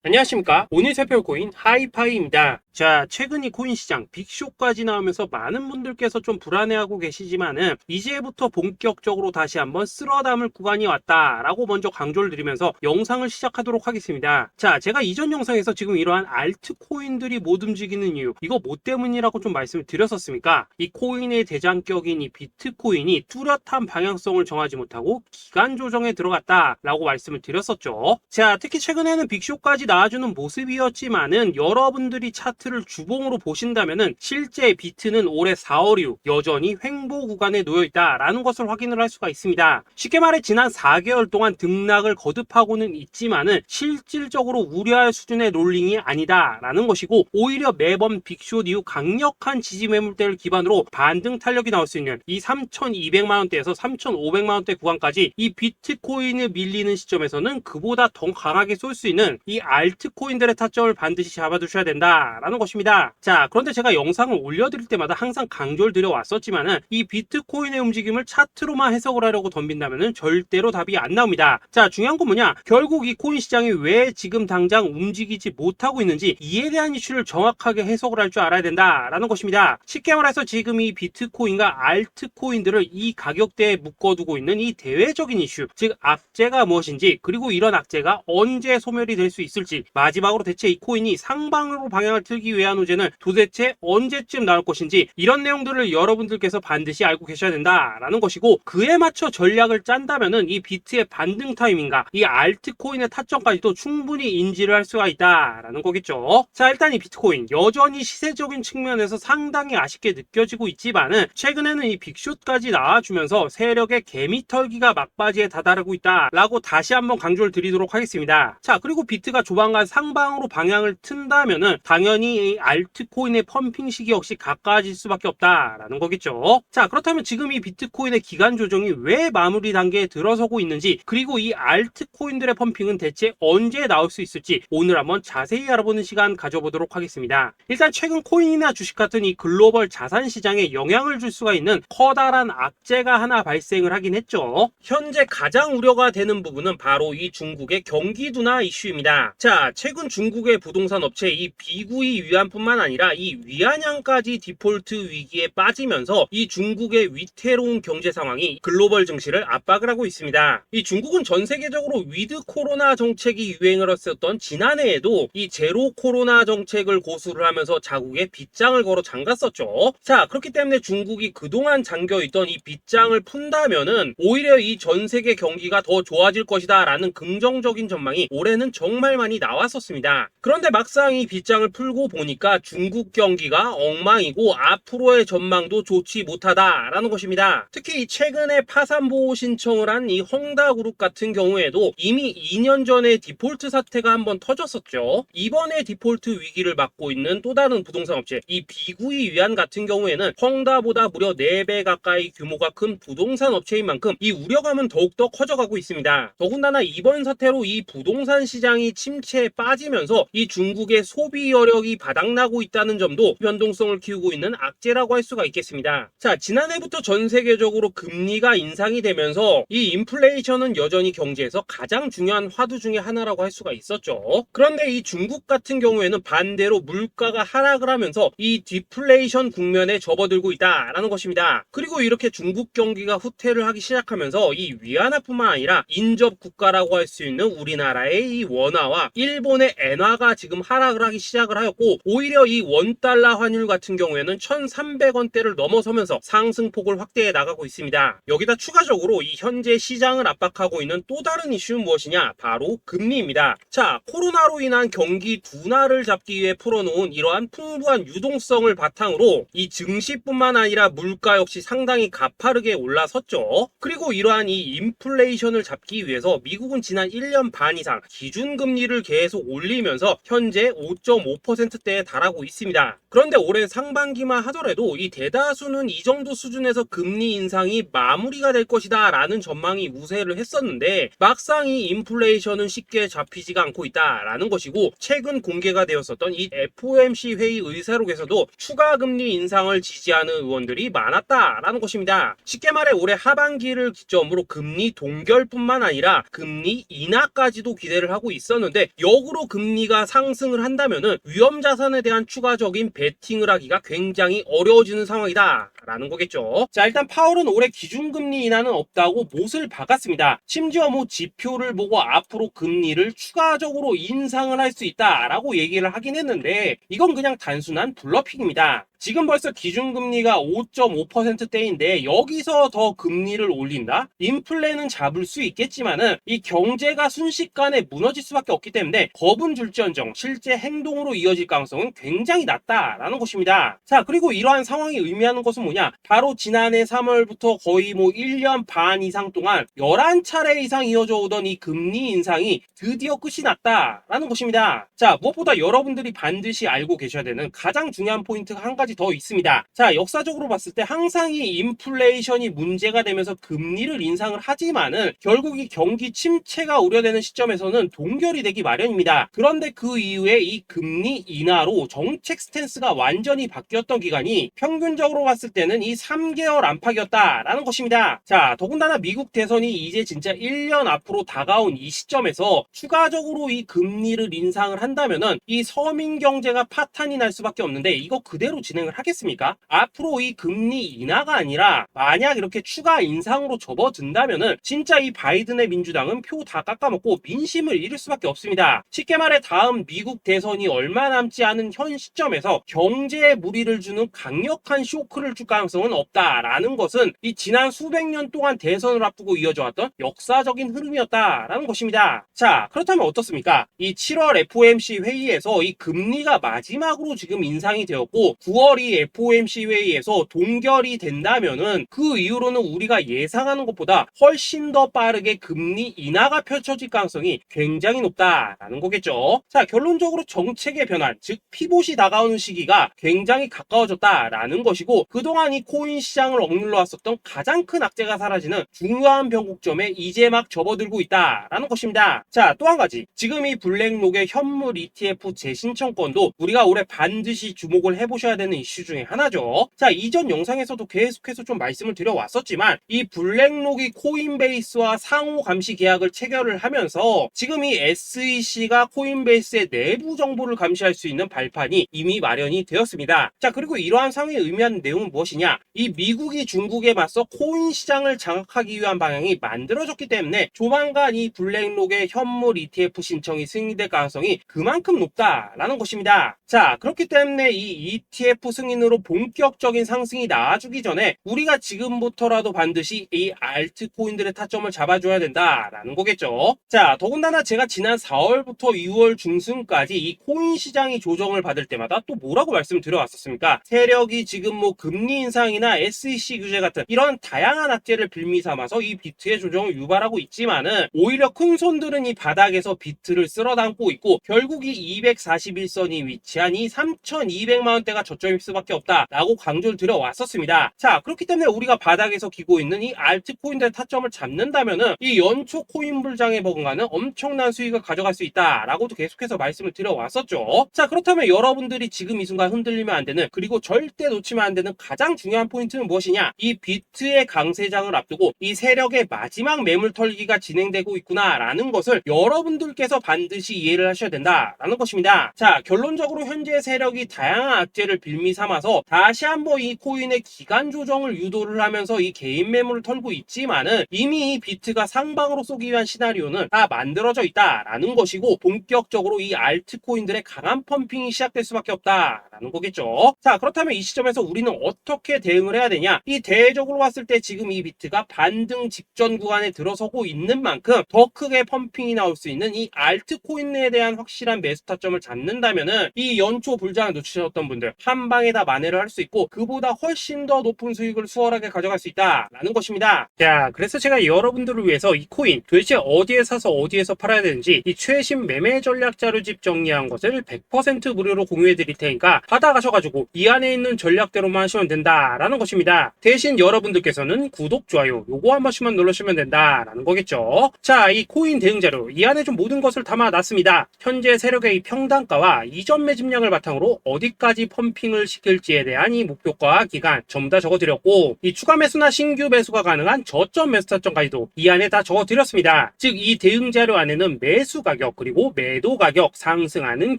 안녕하십니까. 오늘 살펴볼 코인 하이파이입니다. 자, 최근 이 코인 시장 빅쇼까지 나오면서 많은 분들께서 좀 불안해하고 계시지만은 이제부터 본격적으로 다시 한번 쓸어 담을 구간이 왔다라고 먼저 강조를 드리면서 영상을 시작하도록 하겠습니다. 자, 제가 이전 영상에서 지금 이러한 알트코인들이 못 움직이는 이유, 이거 뭐 때문이라고 좀 말씀을 드렸었습니까? 이 코인의 대장격인 이 비트코인이 뚜렷한 방향성을 정하지 못하고 기간 조정에 들어갔다라고 말씀을 드렸었죠. 자, 특히 최근에는 빅쇼까지 나와주는 모습이었지만은 여러분들이 차트를 주봉으로 보신다면은 실제 비트는 올해 4월 이후 여전히 횡보 구간에 놓여 있다라는 것을 확인을 할 수가 있습니다. 쉽게 말해 지난 4개월 동안 등락을 거듭하고는 있지만은 실질적으로 우려할 수준의 롤링이 아니다라는 것이고, 오히려 매번 빅쇼 이후 강력한 지지 매물대를 기반으로 반등 탄력이 나올 수 있는 이 3,200만 원대에서 3,500만 원대 구간까지 이 비트코인을 밀리는 시점에서는 그보다 더 강하게 쏠 수 있는 이 알트코인들의 타점을 반드시 잡아두셔야 된다라는 것입니다. 자, 그런데 제가 영상을 올려드릴 때마다 항상 강조를 드려왔었지만은 이 비트코인의 움직임을 차트로만 해석을 하려고 덤빈다면은 절대로 답이 안 나옵니다. 자, 중요한 건 뭐냐? 결국 이 코인 시장이 왜 지금 당장 움직이지 못하고 있는지 이에 대한 이슈를 정확하게 해석을 할 줄 알아야 된다라는 것입니다. 쉽게 말해서 지금 이 비트코인과 알트코인들을 이 가격대에 묶어두고 있는 이 대외적인 이슈, 즉 악재가 무엇인지, 그리고 이런 악재가 언제 소멸이 될 수 있을지, 마지막으로 대체 이 코인이 상방으로 방향을 틀기 위한 호재는 도대체 언제쯤 나올 것인지, 이런 내용들을 여러분들께서 반드시 알고 계셔야 된다라는 것이고, 그에 맞춰 전략을 짠다면은 이 비트의 반등 타이밍과 이 알트코인의 타점까지도 충분히 인지를 할 수가 있다라는 거겠죠. 자, 일단 이 비트코인 여전히 시세적인 측면에서 상당히 아쉽게 느껴지고 있지만은 최근에는 이 빅숏까지 나와주면서 세력의 개미털기가 막바지에 다다르고 있다라고 다시 한번 강조를 드리도록 하겠습니다. 자, 그리고 비트가 조만간 상방으로 방향을 튼다면은 당연히 이 알트코인의 펌핑 시기 역시 가까워질 수밖에 없다라는 거겠죠. 자, 그렇다면 지금 이 비트코인의 기간 조정이 왜 마무리 단계에 들어서고 있는지, 그리고 이 알트코인들의 펌핑은 대체 언제 나올 수 있을지 오늘 한번 자세히 알아보는 시간 가져보도록 하겠습니다. 일단 최근 코인이나 주식 같은 이 글로벌 자산 시장에 영향을 줄 수가 있는 커다란 악재가 하나 발생을 하긴 했죠. 현재 가장 우려가 되는 부분은 바로 이 중국의 경기 둔화 이슈입니다. 자, 최근 중국의 부동산 업체 이 비구이 위안뿐만 아니라 이 위안양까지 디폴트 위기에 빠지면서 이 중국의 위태로운 경제 상황이 글로벌 증시를 압박을 하고 있습니다. 이 중국은 전 세계적으로 위드 코로나 정책이 유행을 했었던 지난해에도 이 제로 코로나 정책을 고수를 하면서 자국에 빗장을 걸어 잠갔었죠. 자, 그렇기 때문에 중국이 그동안 잠겨있던 이 빗장을 푼다면은 오히려 이 전 세계 경기가 더 좋아질 것이다 라는 긍정적인 전망이 올해는 정말 많이 나왔었습니다. 그런데 막상 이 빗장을 풀고 보니까 중국 경기가 엉망이고 앞으로의 전망도 좋지 못하다라는 것입니다. 특히 최근에 파산보호 신청을 한 이 헝다그룹 같은 경우에도 이미 2년 전에 디폴트 사태가 한번 터졌었죠. 이번에 디폴트 위기를 맞고 있는 또 다른 부동산 업체 이 비구이 위안 같은 경우에는 헝다보다 무려 4배 가까이 규모가 큰 부동산 업체인 만큼 이 우려감은 더욱더 커져가고 있습니다. 더군다나 이번 사태로 이 부동산 시장이 침체에 빠지면서 이 중국의 소비 여력이 바닥나고 있다는 점도 변동성을 키우고 있는 악재라고 할 수가 있겠습니다. 자, 지난해부터 전 세계적으로 금리가 인상이 되면서 이 인플레이션은 여전히 경제에서 가장 중요한 화두 중에 하나라고 할 수가 있었죠. 그런데 이 중국 같은 경우에는 반대로 물가가 하락을 하면서 이 디플레이션 국면에 접어들고 있다라는 것입니다. 그리고 이렇게 중국 경기가 후퇴를 하기 시작하면서 이 위안화뿐만 아니라 인접 국가라고 할 수 있는 우리나라의 이 원화와 일본의 엔화가 지금 하락을 하기 시작을 하였고, 오히려 이 원달러 환율 같은 경우에는 1,300원대를 넘어서면서 상승폭을 확대해 나가고 있습니다. 여기다 추가적으로 이 현재 시장을 압박하고 있는 또 다른 이슈는 무엇이냐? 바로 금리입니다. 자, 코로나로 인한 경기 둔화를 잡기 위해 풀어놓은 이러한 풍부한 유동성을 바탕으로 이 증시뿐만 아니라 물가 역시 상당히 가파르게 올라섰죠. 그리고 이러한 이 인플레이션을 잡기 위해서 미국은 지난 1년 반 이상 기준금리를 계속 올리면서 현재 5.5%대에 달하고 있습니다. 그런데 올해 상반기만 하더라도 이 대다수는 이 정도 수준에서 금리 인상이 마무리가 될 것이다 라는 전망이 우세를 했었는데, 막상 이 인플레이션은 쉽게 잡히지가 않고 있다라는 것이고, 최근 공개가 되었었던 이 FOMC 회의 의사록에서도 추가 금리 인상을 지지하는 의원들이 많았다라는 것입니다. 쉽게 말해 올해 하반기를 기점으로 금리 동결뿐만 아니라 금리 인하까지도 기대를 하고 있었는데, 역으로 금리가 상승을 한다면은 위험 자산에 대한 추가적인 베팅을 하기가 굉장히 어려워지는 상황이다 라는 거겠죠. 자, 일단 파월은 올해 기준금리 인하는 없다고 못을 박았습니다. 심지어 뭐 지표를 보고 앞으로 금리를 추가적으로 인상을 할 수 있다라고 얘기를 하긴 했는데 이건 그냥 단순한 블러핑입니다. 지금 벌써 기준금리가 5.5%대인데 여기서 더 금리를 올린다? 인플레는 잡을 수 있겠지만은 이 경제가 순식간에 무너질 수밖에 없기 때문에 겁은 줄지언정 실제 행동으로 이어질 가능성은 굉장히 낮다라는 것입니다. 자, 그리고 이러한 상황이 의미하는 것은 뭐냐? 바로 지난해 3월부터 거의 뭐 1년 반 이상 동안 11차례 이상 이어져 오던 이 금리 인상이 드디어 끝이 났다라는 것입니다. 자, 무엇보다 여러분들이 반드시 알고 계셔야 되는 가장 중요한 포인트가 한 가지 더 있습니다. 자, 역사적으로 봤을 때 항상 이 인플레이션이 문제가 되면서 금리를 인상을 하지만은 결국 이 경기 침체가 우려되는 시점에서는 동결이 되기 마련입니다. 그런데 그 이후에 이 금리 인하로 정책 스탠스가 완전히 바뀌었던 기간이 평균적으로 봤을 때는 이 3개월 안팎이었다라는 것입니다. 자, 더군다나 미국 대선이 이제 진짜 1년 앞으로 다가온 이 시점에서 추가적으로 이 금리를 인상을 한다면은 이 서민 경제가 파탄이 날 수밖에 없는데 이거 그대로 진행을 하겠습니까? 앞으로 이 금리 인하가 아니라 만약 이렇게 추가 인상으로 접어든다면은 진짜 이 바이든의 민주당은 표 다 깎아먹고 민심을 잃을 수밖에 없습니다. 쉽게 말해 다음 미국 대선이 얼마 남지 않은 현 시점에서 경제에 무리를 주는 강력한 쇼크를 줄 가능성은 없다라는 것은 이 지난 수백 년 동안 대선을 앞두고 이어져 왔던 역사적인 흐름이었다라는 것입니다. 자, 그렇다면 어떻습니까? 이 7월 FOMC 회의에서 이 금리가 마지막으로 지금 인상이 되었고 9월 이 FOMC 회의에서 동결이 된다면은 그 이후로는 우리가 예상하는 것보다 훨씬 더 빠르게 금리 인하가 펼쳐질 가능성이 굉장히 높다라는 거겠죠. 자, 결론적으로 정책의 변환, 즉 피봇이 다가오는 시기가 굉장히 가까워졌다라는 것이고 그동안 이 코인 시장을 억눌러 왔었던 가장 큰 악재가 사라지는 중요한 변곡점에 이제 막 접어들고 있다라는 것입니다. 자, 또 한 가지, 지금 이 블랙록의 현물 ETF 재신청권도 우리가 올해 반드시 주목을 해보셔야 되는 이슈 중에 하나죠. 자, 이전 영상에서도 계속해서 좀 말씀을 드려왔었지만 이 블랙록이 코인베이스와 상호 감시 계약을 체결을 하면서 지금 이 SEC가 코인베이스의 내부 정보를 감시할 수 있는 발판이 이미 마련이 되었습니다. 자, 그리고 이러한 상황이 의미하는 내용은 무엇이냐? 이 미국이 중국에 맞서 코인 시장을 장악하기 위한 방향이 만들어졌기 때문에 조만간 이 블랙록의 현물 ETF 신청이 승인될 가능성이 그만큼 높다라는 것입니다. 자, 그렇기 때문에 이 ETF 승인으로 본격적인 상승이 나와주기 전에 우리가 지금부터라도 반드시 이 알트코인들의 타점을 잡아줘야 된다라는 거겠죠. 자, 더군다나 제가 지난 4월부터 6월 중순까지 이 코인 시장이 조정을 받을 때마다 또 뭐라고 말씀드려왔었습니까? 세력이 지금 뭐 금리 인상이나 SEC 규제 같은 이런 다양한 악재를 빌미 삼아서 이 비트의 조정을 유발하고 있지만은 오히려 큰 손들은 이 바닥에서 비트를 쓸어 담고 있고 결국 이 241선이 위치한 이 3,200만 원대가 저점일 수밖에 없다라고 강조를 드려왔었습니다. 자, 그렇기 때문에 우리가 바닥에서 기고 있는 이 알트코인들의 타점을 잡는다면은 이 연초 코인 불장에 버금가는 엄청난 수익을 가져갈 수 있다라고도 계속해서 말씀을 드려왔었죠. 자, 그렇다면 여러분들이 지금 이 순간 흔들리면 안 되는, 그리고 절대 놓치면 안 되는 가장 중요한 포인트는 무엇이냐? 이 비트의 강세장을 앞두고 이 세력의 마지막 매물 털기가 진행되고 있구나라는 것을 여러분들께서 반드시 이해를 하셔야 된다라는 것입니다. 자, 결론적으로 현재 세력이 다양한 악재를 빌미 삼아서 다시 한번 이 코인의 기간 조정을 유도를 하면서 이 개인 매물을 털고 있지만은 이미 이 비트가 상방으로 쏘기 위한 시나리오는 다 만들어져 있다라는 것이고 본격적으로 이 알트코인들의 강한 펌핑이 시작될 수밖에 없다라는 거겠죠. 자, 그렇다면 이 시점에서 우리는 어떻게 대응을 해야 되냐? 이 대외적으로 봤을 때 지금 이 비트가 반등 직전 구간에 들어서고 있는 만큼 더 크게 펌핑이 나올 수 있는 이 알트코인에 대한 확실한 매수 타점을 잡는다면은 이 연초 불장을 놓치셨던 분들 한 방에 다 만회를 할 수 있고 그보다 훨씬 더 높은 수익을 수월하게 가져갈 수 있다라는 것입니다. 자, 그래서 제가 여러분들을 위해서 이 코인 도대체 어디에 사서 어디에서 팔아야 되는지 이 최신 매매 전략 자료집 정리한 것을 100% 무료로 공유해 드릴 테니까 받아가셔가지고 이 안에 있는 전략대로만 하시면 된다 된다라는 것입니다. 대신 여러분들께서는 구독, 좋아요 요거 한 번씩만 눌러주시면 된다라는 거겠죠. 자, 이 코인 대응 자료 이 안에 좀 모든 것을 담아놨습니다. 현재 세력의 이 평단가와 이전 매집량을 바탕으로 어디까지 펌핑을 시킬지에 대한 이 목표가 기간 전부 다 적어드렸고, 이 추가 매수나 신규 매수가 가능한 저점 매수 타점까지도 이 안에 다 적어드렸습니다. 즉 이 대응 자료 안에는 매수 가격 그리고 매도 가격, 상승하는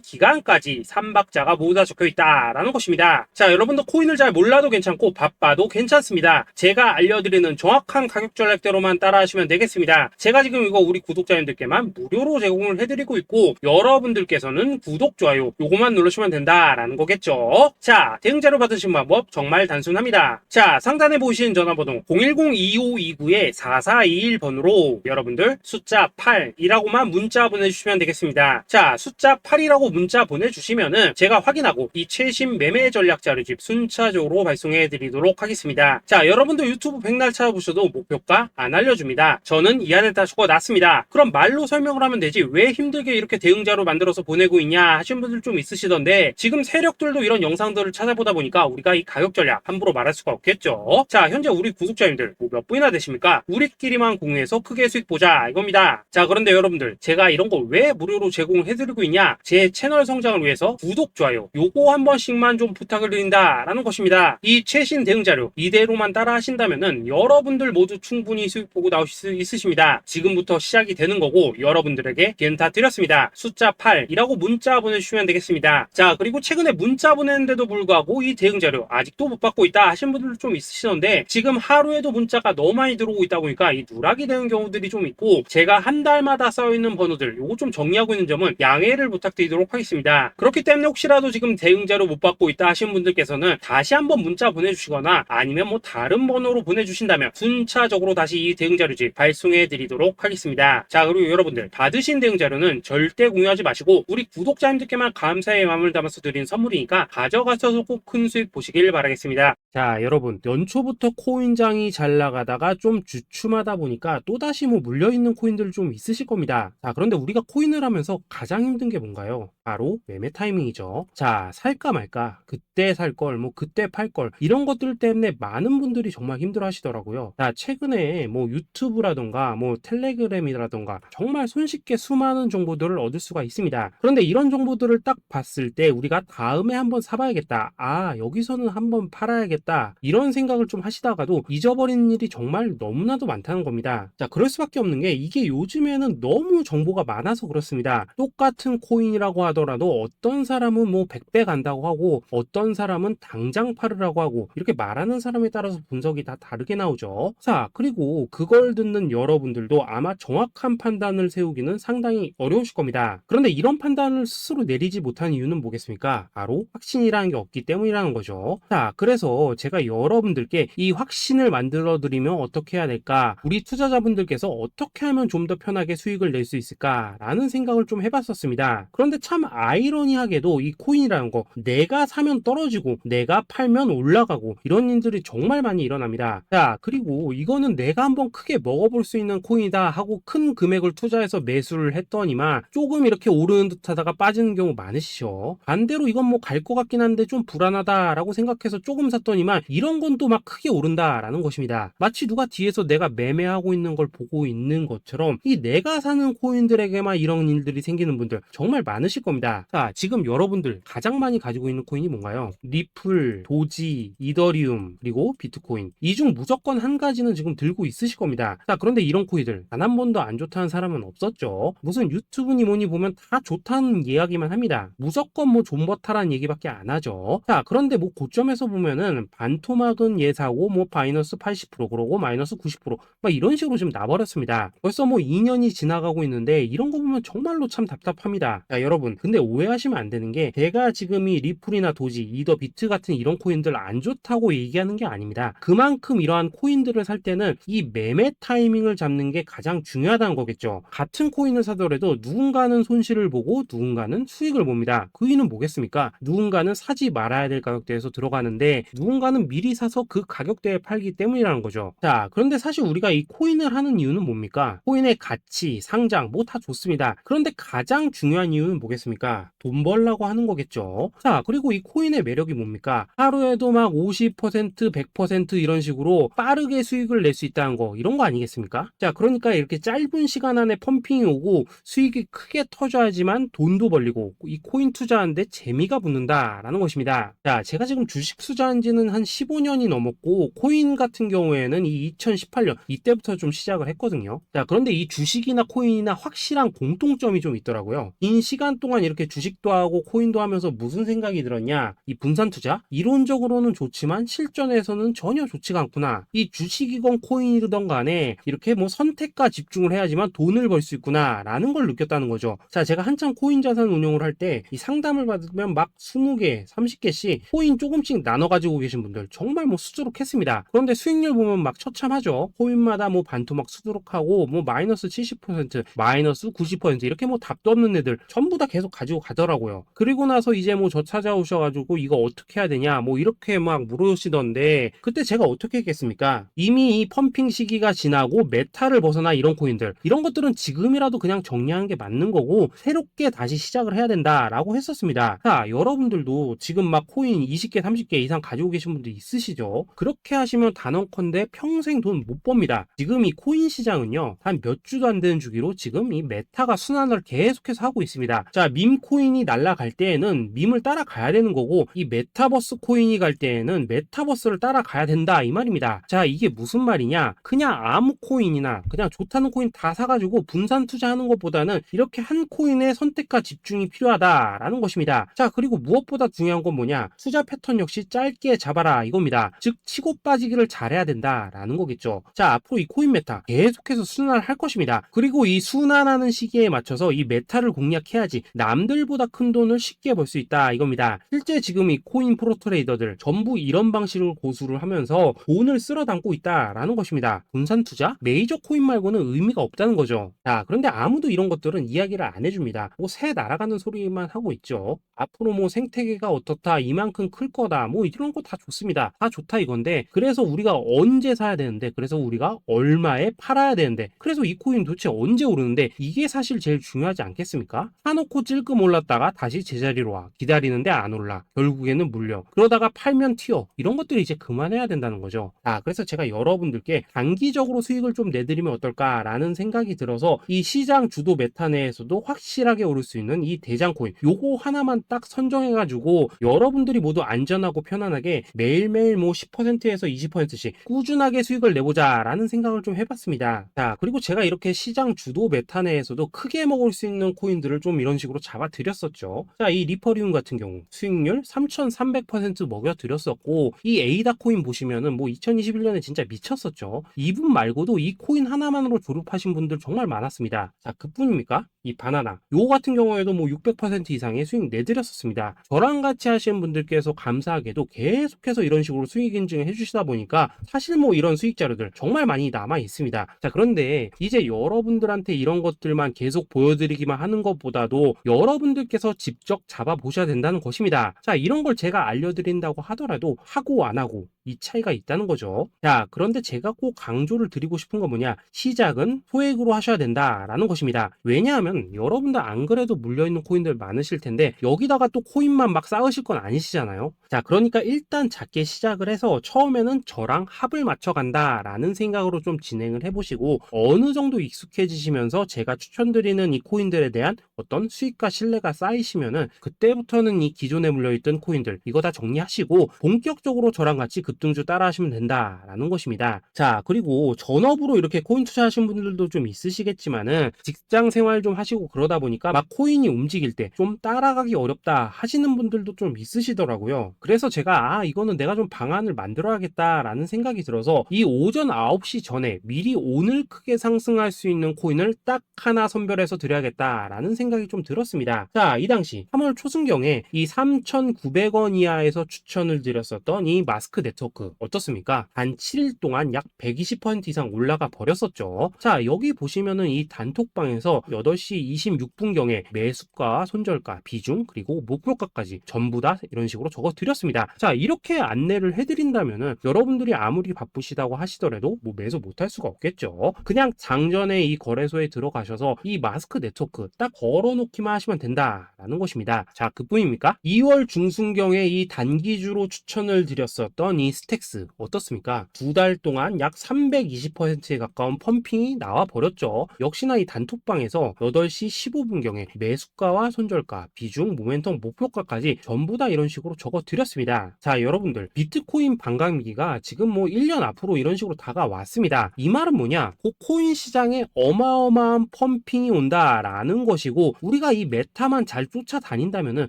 기간까지 3박자가 모두 다 적혀있다라는 것입니다. 자, 여러분도 코인을 잘 몰라도 괜찮고 바빠도 괜찮습니다. 제가 알려드리는 정확한 가격 전략대로만 따라하시면 되겠습니다. 제가 지금 이거 우리 구독자님들께만 무료로 제공을 해드리고 있고, 여러분들께서는 구독, 좋아요 요거만 누르시면 된다라는 거겠죠. 자, 대응 자료 받으신 방법 정말 단순합니다. 자, 상단에 보이시는 전화번호 010-2529-4421번으로 여러분들 숫자 8이라고만 문자 보내주시면 되겠습니다. 자, 숫자 8이라고 문자 보내주시면은 제가 확인하고 이 최신 매매 전략 자료집 순차적으로 발송해 드리도록 하겠습니다. 자, 여러분도 유튜브 백날 찾아보셔도 목표가 안 알려줍니다. 저는 이 안에 다 적어놨습니다. 그럼 말로 설명을 하면 되지 왜 힘들게 이렇게 대응 자료 만들어서 보내고 있냐 하신 분들 좀 있으시던데, 지금 세력들도 이런 영상들을 찾아보다 보니까 우리가 이 가격 전략 함부로 말할 수가 없겠죠. 자, 현재 우리 구독자님들 몇 분이나 되십니까? 우리끼리만 공유해서 크게 수익 보자 이겁니다. 자, 그런데 여러분들 제가 이런 거 왜 무료로 제공을 해드리고 있냐? 제 채널 성장을 위해서 구독, 좋아요 요거 한 번씩만 좀 부탁을 드린다 라는 것입니다. 이 최신 대응 자료 이대로만 따라 하신다면은 여러분들 모두 충분히 수익 보고 나오실 수 있으십니다. 지금부터 시작이 되는 거고, 여러분들에게 기회는 다 드렸습니다. 숫자 8이라고 문자 보내주시면 되겠습니다. 자, 그리고 최근에 문자 보냈는데도 불구하고 이 대응 자료 아직도 못 받고 있다 하신 분들도 좀 있으시던데, 지금 하루에도 문자가 너무 많이 들어오고 있다 보니까 이 누락이 되는 경우들이 좀 있고, 제가 한 달마다 쌓여있는 번호들 요거 좀 정리하고 있는 점은 양해를 부탁드리도록 하겠습니다. 그렇기 때문에 혹시라도 지금 대응 자료 못 받고 있다 하신 분들께서는 다시 한번 문자 보내주시거나 아니면 뭐 다른 번호로 보내주신다면 순차적으로 다시 이 대응 자료집 발송해 드리도록 하겠습니다. 자, 그리고 여러분들 받으신 대응 자료는 절대 공유하지 마시고 우리 구독자님들께만 감사의 마음을 담아서 드린 선물이니까 가져가셔서 꼭 큰 수익 보시길 바라겠습니다. 자, 여러분 연초부터 코인장이 잘 나가다가 좀 주춤하다 보니까 또다시 뭐 물려있는 코인들 좀 있으실 겁니다. 자, 그런데 우리가 코인을 하면서 가장 힘든 게 뭔가요? 바로 매매 타이밍이죠. 자, 살까 말까, 그때 살 걸, 뭐 그때 팔 걸, 이런 것들 때문에 많은 분들이 정말 힘들어 하시더라고요. 자, 최근에 뭐 유튜브라던가 뭐 텔레그램이라던가 정말 손쉽게 수많은 정보들을 얻을 수가 있습니다. 그런데 이런 정보들을 딱 봤을 때 우리가 다음에 한번 사봐야겠다, 아 여기서는 한번 팔아야겠다, 이런 생각을 좀 하시다가도 잊어버리는 일이 정말 너무나도 많다는 겁니다. 자, 그럴 수밖에 없는 게 이게 요즘에는 너무 정보가 많아서 그렇습니다. 똑같은 코인이라고 하더라도 어떤 사람은 뭐 100배 간다고 하고 어떤 사람은 당장 팔으라고 하고, 이렇게 말하는 사람에 따라서 분석이 다 다르게 나오죠. 자, 그리고 그걸 듣는 여러분들도 아마 정확한 판단을 세우기는 상당히 어려우실 겁니다. 그런데 이런 판단을 스스로 내리지 못한 이유는 뭐겠습니까? 바로 확신이라는 게 없기 때문이라는 거죠. 자, 그래서 제가 여러분들께 이 확신을 만들어 드리면 어떻게 해야 될까, 우리 투자자분들께서 어떻게 하면 좀 더 편하게 수익을 낼 수 있을까 라는 생각을 좀 해봤었습니다. 그런데 참 아이러니하게도 이 코인이라는 거 내가 사면 떨어지고 내가 팔면 올라가고 이런 일들이 정말 많이 일어납니다. 자, 그리고 이거는 내가 한번 크게 먹어볼 수 있는 코인이다 하고 큰 금액을 투자해서 매수를 했더니만 조금 이렇게 오르는 듯 하다가 빠지는 경우 많으시죠. 반대로 이건 뭐 갈 것 같긴 한데 좀 불안하다 라고 생각해서 조금 샀더니만 이런 건 또 막 크게 오른다 라는 것입니다. 마치 누가 뒤에서 내가 매매하고 있는 걸 보고 있는 것처럼 이 내가 사는 코인들에게만 이런 일들이 생기는 분들 정말 많으실 겁니다. 자, 지금 여러분들 가장 많이 가지고 있는 코인이 뭔가요? 리플, 도지, 이더리움, 그리고 비트코인. 이 중 무조건 한 가지는 지금 들고 있으실 겁니다. 자, 그런데 이런 코인들 단 한 번도 안 좋다는 사람은 없었죠. 무슨 유튜브니 뭐니 보면 다 좋다는 이야기만 합니다. 무조건 뭐 존버타라는 얘기밖에 안 하죠. 자, 그런데 뭐 고점에서 보면은 반토막은 예사고 뭐 마이너스 80% 그러고 마이너스 90% 막 이런 식으로 지금 나버렸습니다. 벌써 뭐 2년이 지나가고 있는데 이런 거 보면 정말로 참 답답합니다. 자, 여러분 근데 오해하시면 안 되는 게 제가 지금 이 리플이나 도지, 이더, 비트 같은 이런 코인들 안 좋다고 얘기하는 게 아닙니다. 그만큼 이러한 코인들을 살 때는 이 매매 타이밍을 잡는 게 가장 중요하다는 거겠죠. 같은 코인을 사더라도 누군가는 손실을 보고 누군가는 수익을 봅니다. 그 이유는 뭐겠습니까? 누군가는 사지 말아야 될 가격대에서 들어가는데 누군가 누군가는 미리 사서 그 가격대에 팔기 때문이라는 거죠. 자, 그런데 사실 우리가 이 코인을 하는 이유는 뭡니까? 코인의 가치, 상장 뭐 다 좋습니다. 그런데 가장 중요한 이유는 뭐겠습니까? 돈 벌라고 하는 거겠죠. 자, 그리고 이 코인의 매력이 뭡니까? 하루에도 막 50%, 100% 이런 식으로 빠르게 수익을 낼 수 있다는 거, 이런 거 아니겠습니까? 자, 그러니까 이렇게 짧은 시간 안에 펌핑이 오고 수익이 크게 터져야지만 돈도 벌리고 이 코인 투자하는데 재미가 붙는다라는 것입니다. 자, 제가 지금 주식 투자한 지는 한 15년이 넘었고 코인 같은 경우에는 이 2018년 이때부터 좀 시작을 했거든요. 자, 그런데 이 주식이나 코인이나 확실한 공통점이 좀 있더라고요. 긴 시간 동안 이렇게 주식도 하고 코인도 하면서 무슨 생각이 들었냐? 이 분산 투자? 이론적으로는 좋지만 실전에서는 전혀 좋지가 않구나. 이 주식이건 코인이든 간에 이렇게 뭐 선택과 집중을 해야지만 돈을 벌 수 있구나 라는 걸 느꼈다는 거죠. 자, 제가 한참 코인 자산 운용을 할 때 이 상담을 받으면 막 20개, 30개씩 코인 조금씩 나눠 가지고 계신 분들 정말 뭐 수두룩했습니다. 그런데 수익률 보면 막 처참하죠. 코인마다 뭐 반토막 수두룩하고 뭐 마이너스 70%, 마이너스 90% 이렇게 뭐 답도 없는 애들 전부 다 계속 가지고 가더라고요. 그리고 나서 이제 뭐 저 찾아오셔가지고 이거 어떻게 해야 되냐 뭐 이렇게 막 물으시던데 그때 제가 어떻게 했겠습니까? 이미 이 펌핑 시기가 지나고 메타를 벗어나 이런 코인들 이런 것들은 지금이라도 그냥 정리하는 게 맞는 거고 새롭게 다시 시작을 해야 된다라고 했었습니다. 자, 여러분들도 지금 막 코인 20개, 30개 이상 가지고 계신 분들 있으시죠? 그렇게 하시면 단언컨대 평생 돈 못 법니다. 지금 이 코인 시장은요 한 몇 주도 안 되는 주기로 지금 이 메타가 순환을 계속해서 하고 있습니다. 자, 밈 코인이 날아갈 때에는 밈을 따라가야 되는 거고 이 메타버스 코인이 갈 때에는 메타버스를 따라가야 된다 이 말입니다. 자, 이게 무슨 말이냐? 그냥 아무 코인이나 그냥 좋다는 코인 다 사가지고 분산 투자하는 것보다는 이렇게 한 코인에 선택과 집중이 필요하다라는 것입니다. 자, 그리고 무엇보다 중요한 건 뭐냐? 투자 패턴 역시 짧게 잡아라 이겁니다. 즉 치고 빠지기를 잘해야 된다라는 거겠죠. 자, 앞으로 이 코인 메타 계속해서 순환을 할 것입니다. 그리고 이 순환하는 시기에 맞춰서 이 메타를 공략해야지 남들보다 큰 돈을 쉽게 벌 수 있다 이겁니다. 실제 지금 이 코인 프로 트레이더들 전부 이런 방식을 고수를 하면서 돈을 쓸어 담고 있다라는 것입니다. 분산 투자? 메이저 코인 말고는 의미가 없다는 거죠. 자, 그런데 아무도 이런 것들은 이야기를 안 해줍니다. 뭐 새 날아가는 소리만 하고 있죠. 앞으로 뭐 생태계가 어떻다, 이만큼 클 거다, 뭐 이런 거 다 좋습니다. 다 좋다 이건데 그래서 우리가 언제 사야 되는데 그래서 우리가 얼마에 팔아야 되는데 그래서 이 코인 도대체 언제 오르는데 이게 사실 제일 중요하지 않겠습니까? 사놓고 찔끔 올랐다가 다시 제자리로 와 기다리는데 안 올라 결국에는 물려 그러다가 팔면 튀어 이런 것들이 이제 그만해야 된다는 거죠. 그래서 제가 여러분들께 단기적으로 수익을 좀 내드리면 어떨까라는 생각이 들어서 이 시장 주도 메타 내에서도 확실하게 오를 수 있는 이 대장 코인 요거 하나만 딱 선정해가지고 여러분들이 모두 안전하고 편안하게 매일매일 뭐 10%에서 20%씩 꾸준하게 수익을 내보자 라는 생각을 좀 해봤습니다. 자, 그리고 제가 이렇게 시장 주도 메타 내에서도 크게 먹을 수 있는 코인들을 좀 이런 식으로 잡아드렸었죠. 자, 이 리퍼리움 같은 경우 수익률 3300% 먹여드렸었고 이 에이다 코인 보시면은 뭐 2021년에 진짜 미쳤었죠. 이분 말고도 이 코인 하나만으로 졸업하신 분들 정말 많았습니다. 자, 그뿐입니까? 이 바나나 요거 같은 경우에도 뭐 600% 이상의 수익 내드렸었습니다. 저랑 같이 하시는 분들께서 감사하게도 계속해서 이런 식으로 수익 인증을 해주시다 보니까 사실 뭐 이런 수익 자료들 정말 많이 남아 있습니다. 자, 그런데 이제 여러분들한테 이런 것들만 계속 보여드리기만 하는 것보다도 여러분들께서 직접 잡아보셔야 된다는 것입니다. 자, 이런 걸 제가 알려드린다고 하더라도 하고 안 하고 이 차이가 있다는 거죠. 자, 그런데 제가 꼭 강조를 드리고 싶은 건 뭐냐? 시작은 소액으로 하셔야 된다라는 것입니다. 왜냐하면 여러분들 안 그래도 물려있는 코인들 많으실 텐데 여기다가 또 코인만 막 쌓으실 건 아니시잖아요. 자, 그러니까 일단 작게 시작을 해서 처음에는 저랑 합을 맞춰간다라는 생각으로 좀 진행을 해보시고 어느 정도 익숙해지시면서 제가 추천드리는 이 코인들에 대한 어떤 수익과 신뢰가 쌓이시면은 그때부터는 이 기존에 물려있던 코인들 이거 다 정리하시고 본격적으로 저랑 같이 급등주 따라 하시면 된다라는 것입니다. 자, 그리고 전업으로 이렇게 코인 투자하신 분들도 좀 있으시겠지만은 직장 생활 좀 하시고 그러다 보니까 막 코인이 움직일 때 좀 따라가기 어렵다 하시는 분들도 좀 있으시더라고요. 그래서 제가 이거는 내가 좀 방안을 만들어야겠다라는 생각이 들어서 이 오전 9시 전에 미리 오늘 크게 상승할 수 있는 코인을 딱 하나 선별해서 드려야겠다라는 생각이 좀 들었습니다. 자, 이 당시 3월 초순경에 이 3,900원 이하에서 추천을 드렸었던 이 마스크 네트워크 어떻습니까? 단 7일 동안 약 120% 이상 올라가 버렸었죠. 자, 여기 보시면은 이 단톡방에서 8시 26분경에 매수가, 손절가, 비중, 그리고 목표가까지 전부 다 이런 식으로 적어 드렸습니다. 자, 이렇게 이렇게 안내를 해드린다면은 여러분들이 아무리 바쁘시다고 하시더라도 뭐 매수 못할 수가 없겠죠. 그냥 장전에 이 거래소에 들어가셔서 이 마스크 네트워크 딱 걸어놓기만 하시면 된다라는 것입니다. 자, 그뿐입니까? 2월 중순경에 이 단기주로 추천을 드렸었던 이 스택스 어떻습니까? 2달 동안 약 320%에 가까운 펌핑이 나와 버렸죠. 역시나 이 단톡방에서 8시 15분경에 매수가와 손절가, 비중, 모멘텀, 목표가까지 전부 다 이런 식으로 적어 드렸습니다. 자, 여러분들 비트코인 반감기가 지금 뭐 1년 앞으로 이런 식으로 다가왔습니다. 이 말은 뭐냐? 그 코인 시장에 어마어마한 펌핑이 온다라는 것이고, 우리가 이 메타만 잘 쫓아다닌다면은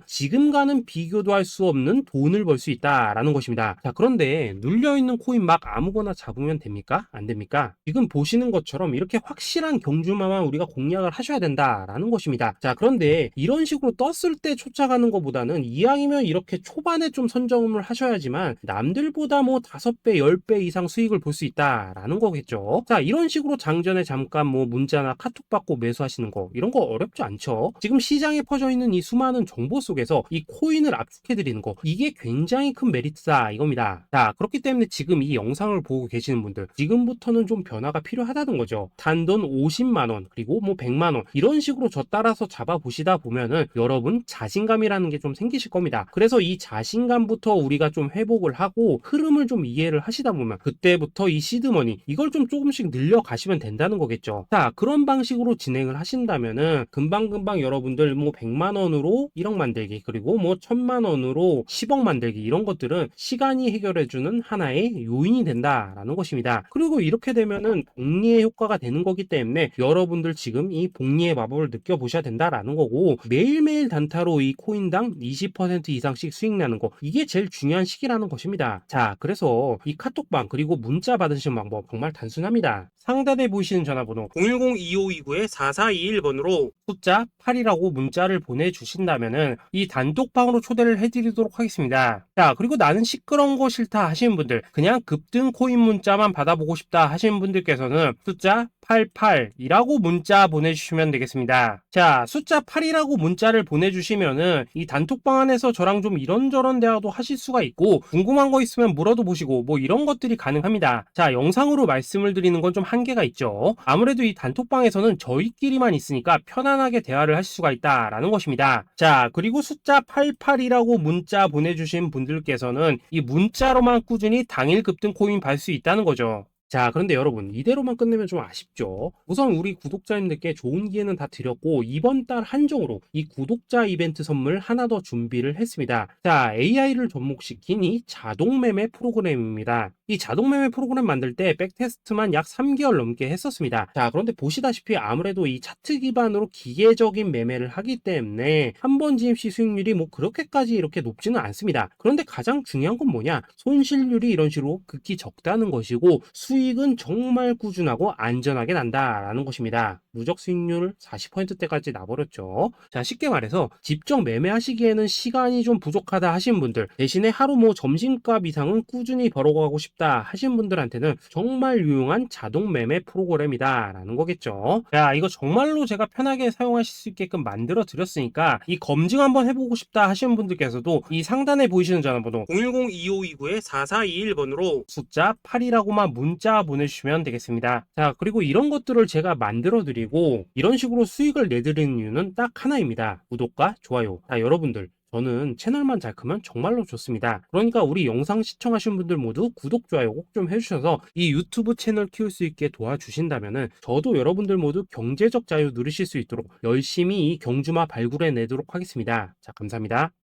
지금과는 비교도 할 수 없는 돈을 벌 수 있다라는 것입니다. 자, 그런데 눌려있는 코인 막 아무거나 잡으면 됩니까? 안 됩니까? 지금 보시는 것처럼 이렇게 확실한 경주마만 우리가 공략을 하셔야 된다라는 것입니다. 자, 그런데 이런 식으로 떴을 때 쫓아가는 것보다는 이왕이면 이렇게 초반에 좀 선점을 하셔야지만 남들보다 뭐 5배, 10배 이상 수익을 볼 수 있다라는 거겠죠. 자, 이런 식으로 장전에 잠깐 뭐 문자나 카톡 받고 매수하시는 거, 이런 거 어렵지 않죠. 지금 시장에 퍼져 있는 이 수많은 정보 속에서 이 코인을 압축해 드리는 거, 이게 굉장히 큰 메리트다 이겁니다. 자, 그렇기 때문에 지금 이 영상을 보고 계시는 분들, 지금부터는 좀 변화가 필요하다는 거죠. 단돈 50만원 그리고 뭐 100만원 이런 식으로 저 따라서 잡아보시다 보면은 여러분 자신감이라는 게 좀 생기실 겁니다. 그래서 이 자신감부터 우리가 좀 회복을 하고 흐름을 좀 이해를 하시다 보면 그때부터 이 시드머니 이걸 좀 조금씩 늘려가시면 된다는 거겠죠. 자, 그런 방식으로 진행을 하신다면은 금방금방 여러분들 뭐 100만원으로 1억 만들기, 그리고 뭐 1000만원으로 10억 만들기, 이런 것들은 시간이 해결해주는 하나의 요인이 된다라는 것입니다. 그리고 이렇게 되면은 복리의 효과가 되는 거기 때문에 여러분들 지금 이 복리의 마법을 느껴보셔야 된다라는 거고, 매일매일 단타로 이 코인당 20% 이상씩 수익 나는 거, 이게 제일 중요한 시기라는 것입니다. 자, 그래서 이 카톡방 그리고 문자 받으시는 방법 정말 단순합니다. 상단에 보이시는 전화번호 010-2529-4421번으로 숫자 8이라고 문자를 보내주신다면은 이 단톡방으로 초대를 해드리도록 하겠습니다. 자, 그리고 나는 시끄러운 거 싫다 하시는 분들, 그냥 급등 코인 문자만 받아보고 싶다 하시는 분들께서는 숫자 88이라고 문자 보내주시면 되겠습니다. 자, 숫자 8이라고 문자를 보내주시면은 이 단톡방 안에서 저랑 좀 이런저런 대화도 하실 수가 있고, 궁금한 거 있으면 물어도 보시고 뭐 이런 것들이 가능합니다. 자, 영상으로 말씀을 드리는 건 좀 한계가 있죠. 아무래도 이 단톡방에서는 저희끼리만 있으니까 편안하게 대화를 하실 수가 있다라는 것입니다. 자, 그리고 숫자 88이라고 문자 보내주신 분들께서는 이 문자로만 꾸준히 당일 급등 코인 받을 수 있다는 거죠. 자, 그런데 여러분, 이대로만 끝내면 좀 아쉽죠. 우선 우리 구독자님들께 좋은 기회는 다 드렸고, 이번 달 한정으로 이 구독자 이벤트 선물 하나 더 준비를 했습니다. 자, AI를 접목시킨 이 자동 매매 프로그램입니다. 이 자동 매매 프로그램 만들 때 백테스트만 약 3개월 넘게 했었습니다. 자, 그런데 보시다시피 아무래도 이 차트 기반으로 기계적인 매매를 하기 때문에 한 번 진입 시 수익률이 뭐 그렇게까지 이렇게 높지는 않습니다. 그런데 가장 중요한 건 뭐냐? 손실률이 이런 식으로 극히 적다는 것이고, 수익은 정말 꾸준하고 안전하게 난다라는 것입니다. 누적 수익률 40%대까지 나버렸죠. 자, 쉽게 말해서 직접 매매하시기에는 시간이 좀 부족하다 하시는 분들, 대신에 하루 뭐 점심값 이상은 꾸준히 벌어가고 싶다 하시는 분들한테는 정말 유용한 자동 매매 프로그램이다 라는 거겠죠. 자, 이거 정말로 제가 편하게 사용하실 수 있게끔 만들어 드렸으니까 이 검증 한번 해보고 싶다 하시는 분들께서도 이 상단에 보이시는 전화번호 010-2529-4421번으로 숫자 8이라고만 문자 보내주시면 되겠습니다. 자, 그리고 이런 것들을 제가 만들어 드리고 이런 식으로 수익을 내드리는 이유는 딱 하나입니다. 구독과 좋아요. 자, 여러분들, 저는 채널만 잘 크면 정말로 좋습니다. 그러니까 우리 영상 시청하신 분들 모두 구독, 좋아요 꼭 좀 해주셔서 이 유튜브 채널 키울 수 있게 도와주신다면은 저도 여러분들 모두 경제적 자유 누리실 수 있도록 열심히 이 경주마 발굴해 내도록 하겠습니다. 자, 감사합니다.